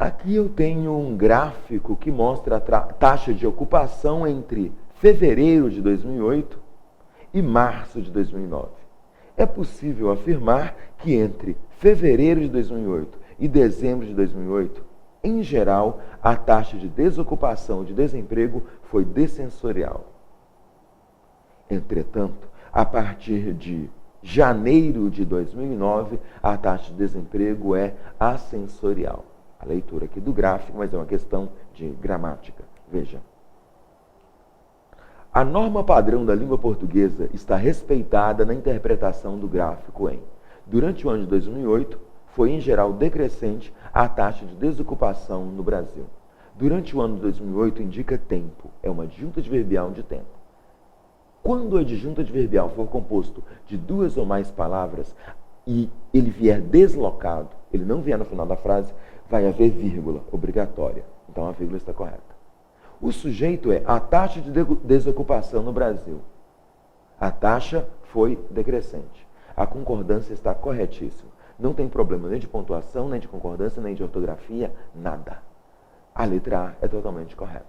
Aqui eu tenho um gráfico que mostra a taxa de ocupação entre fevereiro de 2008 e março de 2009. É possível afirmar que entre fevereiro de 2008 e dezembro de 2008, em geral, a taxa de desocupação e de desemprego foi descensorial. Entretanto, a partir de janeiro de 2009, a taxa de desemprego é assensorial. A leitura aqui do gráfico, mas é uma questão de gramática. Veja. A norma padrão da língua portuguesa está respeitada na interpretação do gráfico em: durante o ano de 2008, foi em geral decrescente a taxa de desocupação no Brasil. Durante o ano de 2008 indica tempo, é uma adjunta adverbial de tempo. Quando a adjunta adverbial for composto de duas ou mais palavras e ele vier deslocado, ele não vier no final da frase, vai haver vírgula obrigatória. Então a vírgula está correta. O sujeito é a taxa de desocupação no Brasil. A taxa foi decrescente. A concordância está corretíssima. Não tem problema nem de pontuação, nem de concordância, nem de ortografia, nada. A letra A é totalmente correta.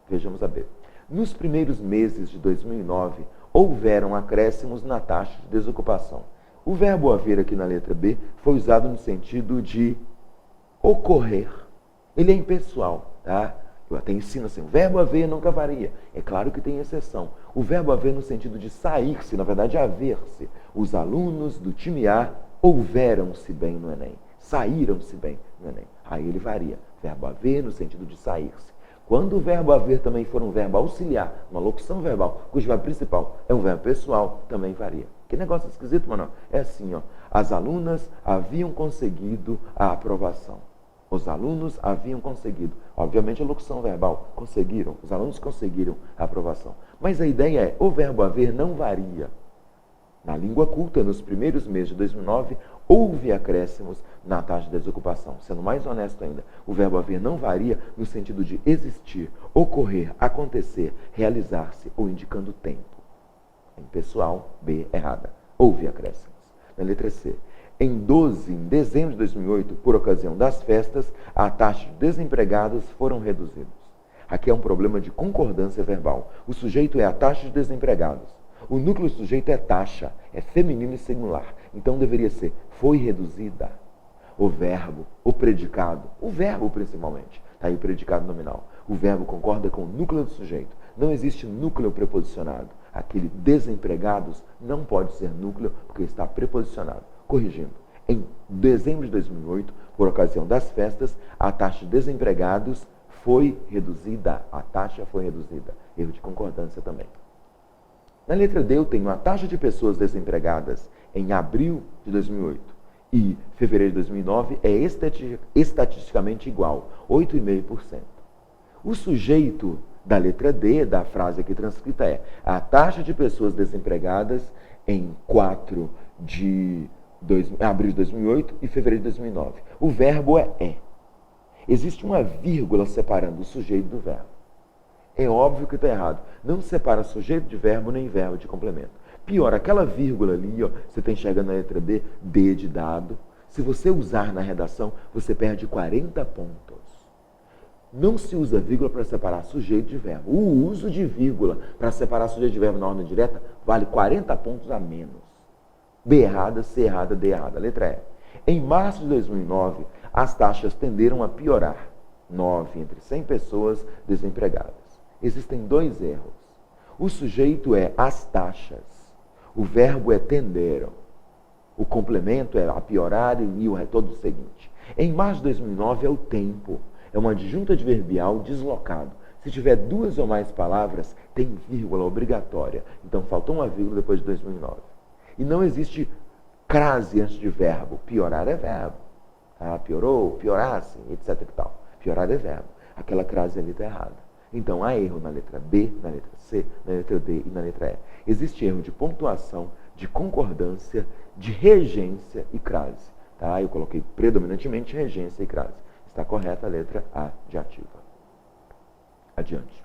Vejamos a B. Nos primeiros meses de 2009, houveram acréscimos na taxa de desocupação. O verbo haver aqui na letra B foi usado no sentido de ocorrer. Ele é impessoal, tá? Eu até ensino assim, o verbo haver nunca varia. É claro que tem exceção. O verbo haver no sentido de sair-se, na verdade haver-se. Os alunos do time A houveram-se bem no Enem. Saíram-se bem no Enem. Aí ele varia. Verbo haver no sentido de sair-se. Quando o verbo haver também for um verbo auxiliar, uma locução verbal, cujo verbo principal é um verbo pessoal, também varia. Que negócio esquisito, mano? É assim, ó. As alunas haviam conseguido a aprovação. Os alunos haviam conseguido. Obviamente a locução verbal, conseguiram. Os alunos conseguiram a aprovação. Mas a ideia é, o verbo haver não varia. Na língua culta, nos primeiros meses de 2009, houve acréscimos na taxa de desocupação. Sendo mais honesto ainda, o verbo haver não varia no sentido de existir, ocorrer, acontecer, realizar-se ou indicando tempo. Em pessoal, B, errada. Houve acréscimos. Na letra C. Em dezembro de 2008, por ocasião das festas, a taxa de desempregados foram reduzidos. Aqui é um problema de concordância verbal. O sujeito é a taxa de desempregados. O núcleo do sujeito é taxa, é feminino e singular. Então deveria ser foi reduzida. O verbo, o predicado, o verbo principalmente, está aí o predicado nominal. O verbo concorda com o núcleo do sujeito. Não existe núcleo preposicionado. Aquele desempregados não pode ser núcleo porque está preposicionado. Corrigindo, em dezembro de 2008, por ocasião das festas, a taxa de desempregados foi reduzida. A taxa foi reduzida. Erro de concordância também. Na letra D eu tenho a taxa de pessoas desempregadas em abril de 2008 e fevereiro de 2009 é estatisticamente igual, 8,5%. O sujeito da letra D, da frase aqui transcrita é a taxa de pessoas desempregadas em 4 de abril de 2008 e fevereiro de 2009. O verbo é. Existe uma vírgula separando o sujeito do verbo. É óbvio que está errado. Não separa sujeito de verbo nem verbo de complemento. Pior, aquela vírgula ali, ó, você está enxergando na letra B, D de dado. Se você usar na redação, você perde 40 pontos. Não se usa vírgula para separar sujeito de verbo. O uso de vírgula para separar sujeito de verbo na ordem direta vale 40 pontos a menos. B errada, C errada, D errada. Letra E. Em março de 2009, as taxas tenderam a piorar. 9 entre 100 pessoas desempregadas. Existem dois erros. O sujeito é as taxas. O verbo é tenderam. O complemento é a piorar e o todo o seguinte. Em março de 2009 é o tempo. É uma adjunta adverbial deslocado. Se tiver duas ou mais palavras, tem vírgula obrigatória. Então faltou uma vírgula depois de 2009. E não existe crase antes de verbo. Piorar é verbo. Ah, piorou, piorasse, etc. e tal. Piorar é verbo. Aquela crase ali está errada. Então, há erro na letra B, na letra C, na letra D e na letra E. Existe erro de pontuação, de concordância, de regência e crase. Tá? Eu coloquei predominantemente regência e crase. Está correta a letra A de ativa. Adiante.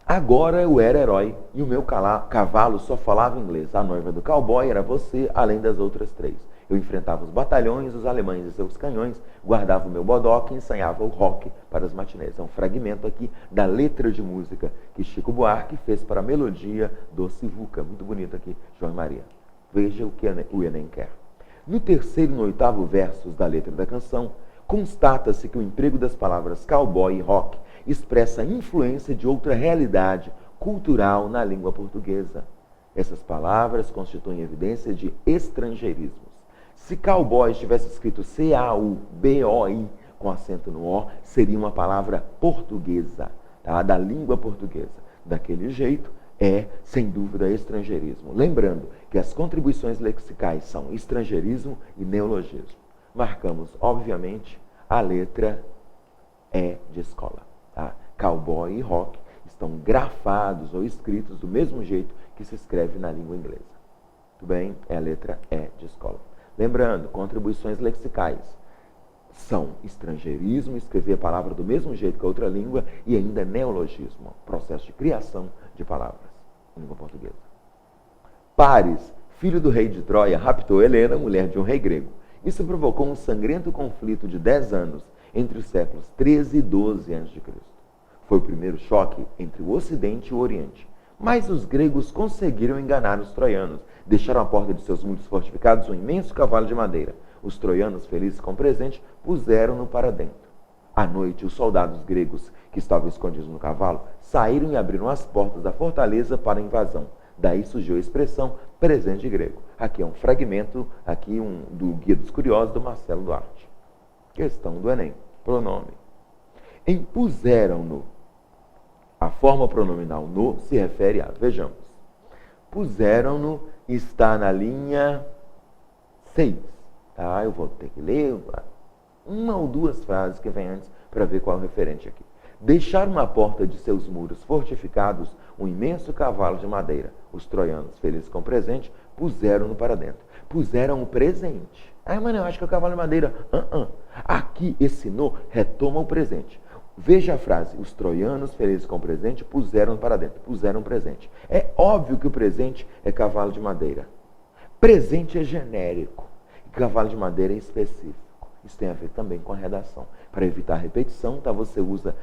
Agora eu era herói e o meu cavalo só falava inglês. A noiva do cowboy era você, além das outras três. Eu enfrentava os batalhões, os alemães e seus canhões, guardava o meu bodoque e ensaiava o rock para as matinês. É um fragmento aqui da letra de música que Chico Buarque fez para a melodia do Sivuca. Muito bonito aqui, João e Maria. Veja o que o Enem quer. No terceiro e no oitavo versos da letra da canção, constata-se que o emprego das palavras cowboy e rock expressa a influência de outra realidade cultural na língua portuguesa. Essas palavras constituem evidência de estrangeirismos. Se cowboy estivesse escrito C-A-U-B-O-I com acento no O, seria uma palavra portuguesa, tá? Da língua portuguesa. Daquele jeito, é, sem dúvida, estrangeirismo. Lembrando que as contribuições lexicais são estrangeirismo e neologismo. Marcamos, obviamente, a letra E de escola. Tá? Cowboy e rock estão grafados ou escritos do mesmo jeito que se escreve na língua inglesa. Tudo bem? É a letra E de escola. Lembrando, contribuições lexicais são estrangeirismo, escrever a palavra do mesmo jeito que a outra língua, e ainda neologismo, processo de criação de palavras em língua portuguesa. Paris, filho do rei de Troia, raptou Helena, mulher de um rei grego. Isso provocou um sangrento conflito de 10 anos entre os séculos 13 e 12 a.C. Foi o primeiro choque entre o Ocidente e o Oriente. Mas os gregos conseguiram enganar os troianos. Deixaram à porta de seus muros fortificados um imenso cavalo de madeira. Os troianos, felizes com o presente, puseram-no para dentro. À noite, os soldados gregos, que estavam escondidos no cavalo, saíram e abriram as portas da fortaleza para a invasão. Daí surgiu a expressão presente grego. Aqui é um fragmento do Guia dos Curiosos, do Marcelo Duarte. Questão do Enem. Pronome. Impuseram-no. A forma pronominal no se refere a, vejamos, puseram-no está na linha 6. Tá? Eu vou ter que ler uma ou duas frases que vem antes para ver qual é o referente aqui. Deixaram na porta de seus muros fortificados um imenso cavalo de madeira. Os troianos, felizes com o presente, puseram-no para dentro. Puseram o presente. Mas eu acho que é o cavalo de madeira. Aqui, esse no retoma o presente. Veja a frase, os troianos, felizes com o presente, puseram para dentro, puseram presente. É óbvio que o presente é cavalo de madeira. Presente é genérico, e cavalo de madeira é específico. Isso tem a ver também com a redação. Para evitar repetição, tá, você usa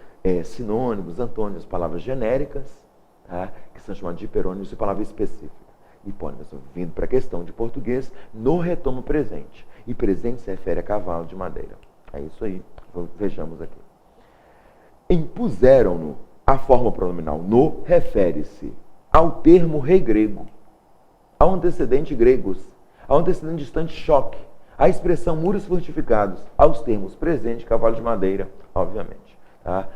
sinônimos, antônimos, palavras genéricas, tá, que são chamadas de hiperônimos, e palavras específicas. Hipônimos, vindo para a questão de português, no retoma presente. E presente se refere a cavalo de madeira. É isso aí, vejamos aqui. Impuseram-no. A forma pronominal no refere-se ao termo rei grego, ao antecedente gregos, ao antecedente distante choque, à expressão muros fortificados, aos termos presente, cavalo de madeira, obviamente. Tá?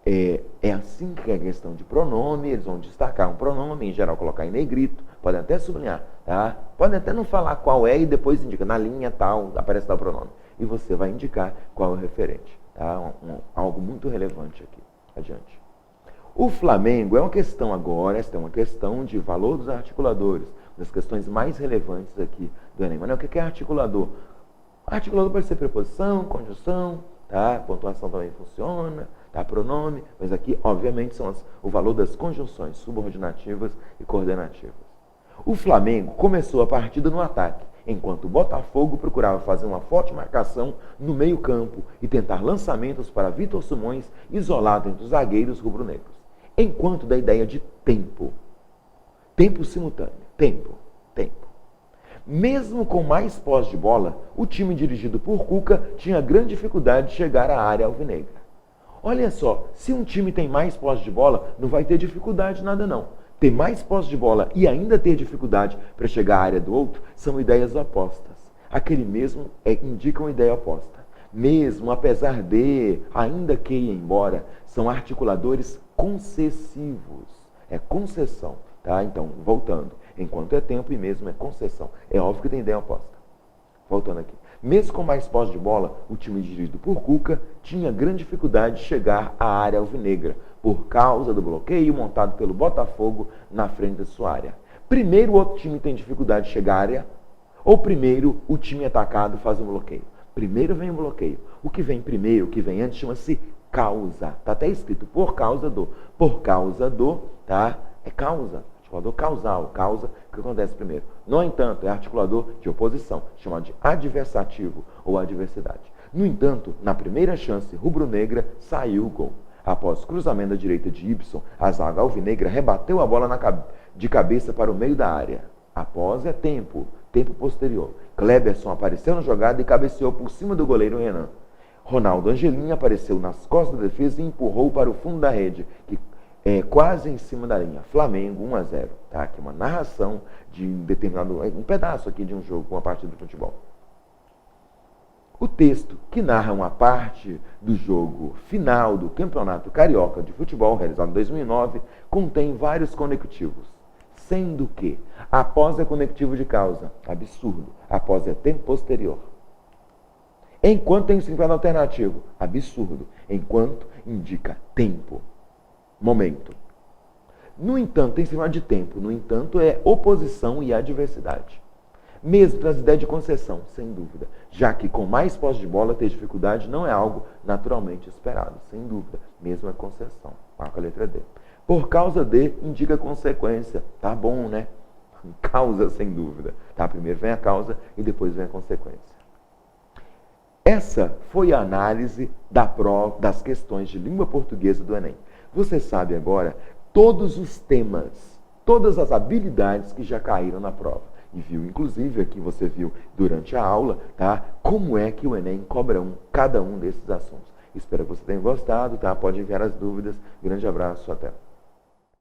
É assim que é a questão de pronome, eles vão destacar um pronome, em geral colocar em negrito, podem até sublinhar, tá? Podem até não falar qual é e depois indica, na linha tal, aparece tal pronome. E você vai indicar qual é o referente. Tá? Algo muito relevante aqui. Adiante. O Flamengo é uma questão agora, esta é uma questão de valor dos articuladores, uma das questões mais relevantes aqui do Enem. Mas o que é articulador? Articulador pode ser preposição, conjunção, tá? Pontuação também funciona, tá? Pronome, mas aqui, obviamente, são o valor das conjunções subordinativas e coordenativas. O Flamengo começou a partida no ataque, enquanto o Botafogo procurava fazer uma forte marcação no meio-campo e tentar lançamentos para Vitor Simões, isolado entre os zagueiros rubro-negros. Enquanto da ideia de tempo. Tempo simultâneo. Tempo. Mesmo com mais posse de bola, o time dirigido por Cuca tinha grande dificuldade de chegar à área alvinegra. Olha só, se um time tem mais posse de bola, não vai ter dificuldade nada não. Ter mais posse de bola e ainda ter dificuldade para chegar à área do outro são ideias opostas. Aquele mesmo indica uma ideia oposta. Mesmo, apesar de, ainda que e embora, são articuladores concessivos. É concessão, tá? Então, voltando. Enquanto é tempo e mesmo é concessão. É óbvio que tem ideia oposta. Voltando aqui. Mesmo com mais posse de bola, o time dirigido por Cuca tinha grande dificuldade de chegar à área alvinegra, por causa do bloqueio montado pelo Botafogo na frente da sua área. Primeiro o outro time tem dificuldade de chegar à área, ou primeiro o time atacado faz um bloqueio? Primeiro vem o bloqueio. O que vem primeiro, o que vem antes, chama-se causa. Está até escrito por causa do, tá? É causa. Articulador causal, causa o que acontece primeiro. No entanto, é articulador de oposição, chamado de adversativo ou adversidade. No entanto, na primeira chance rubro-negra, saiu o gol. Após cruzamento da direita de Ibson, a zaga alvinegra rebateu a bola de cabeça para o meio da área. Após tempo posterior. Kleberson apareceu na jogada e cabeceou por cima do goleiro Renan. Ronaldo Angelim apareceu nas costas da defesa e empurrou para o fundo da rede, que quase em cima da linha. Flamengo 1-0. Tá? Aqui uma narração de um pedaço aqui de um jogo, uma partida de futebol. O texto que narra uma parte do jogo final do Campeonato Carioca de Futebol, realizado em 2009, contém vários conectivos, sendo que após é conectivo de causa, absurdo, após é tempo posterior. Enquanto tem o significado alternativo, absurdo, enquanto indica tempo, momento. No entanto, tem significado de tempo, no entanto, é oposição e adversidade. Mesmo traz ideia de concessão, sem dúvida, já que com mais posse de bola ter dificuldade não é algo naturalmente esperado, sem dúvida, mesmo é concessão. Marca a letra D. Por causa de indica consequência, tá bom, né? Causa, sem dúvida. Tá? Primeiro vem a causa e depois vem a consequência. Essa foi a análise da prova das questões de língua portuguesa do Enem. Você sabe agora todos os temas, todas as habilidades que já caíram na prova. E viu, inclusive, aqui você viu durante a aula, tá? Como é que o Enem cobra cada um desses assuntos. Espero que você tenha gostado, tá? Pode enviar as dúvidas. Grande abraço, até.